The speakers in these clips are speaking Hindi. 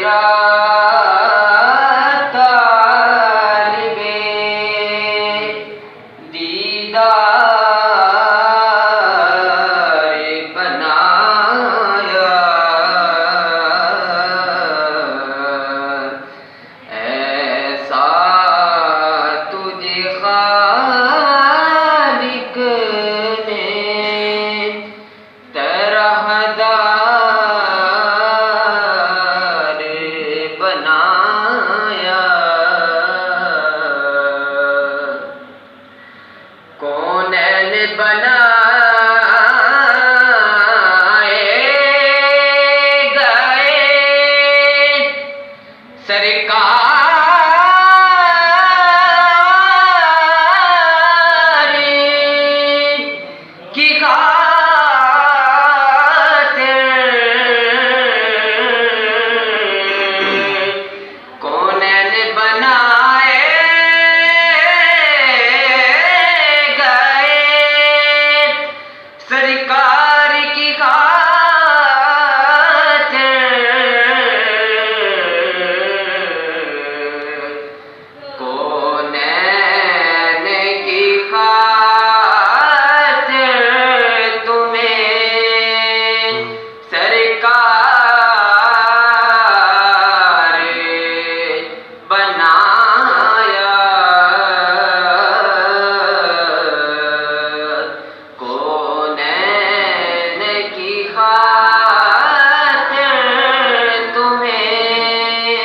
तेरा तालिबे दीदार बनाया, ऐसा तुझे खालिक ने तरहदार बनाया। कौनैन बनाए गए सरकार की कौनैन बनाए गए सरकार की खातिर, कौनैन की खातिर तुम्हें सरकार बनाया। कौनैन की खातिर तुम्हें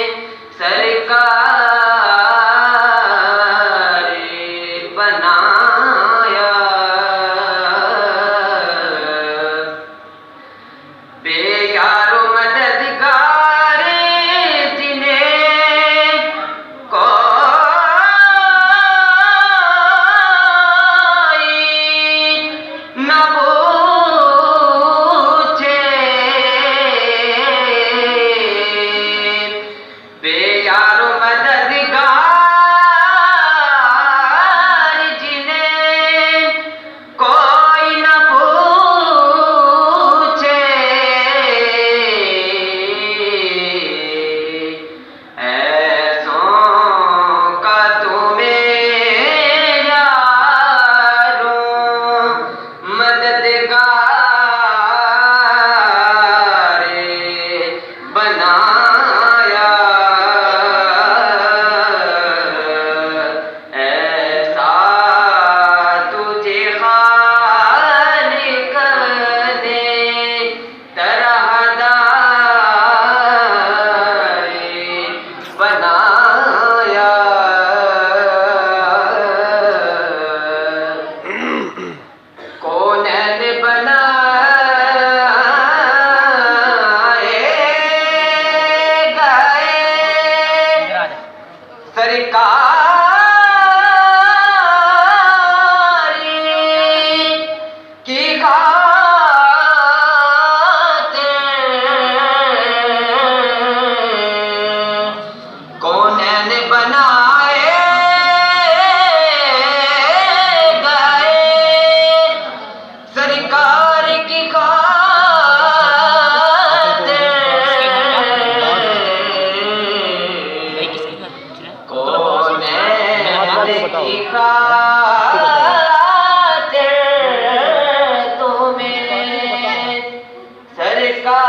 सरकार बनाया। बेयारो मददगार जिन्हें कोई न पूछे, बेयारो मददगार जिन्हें कोई न पूछे, ऐसों का तुम्हें यारों मददगार बनाया। ऐसा तुझे खालिक ने तरहदार बनाया। कौनैन बनाए गए सरकार की खातिर, कौनैन बनाए गए सरकार की खातिर, कौनैन की खातिर तुम्हें सरकार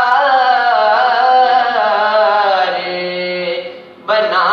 बना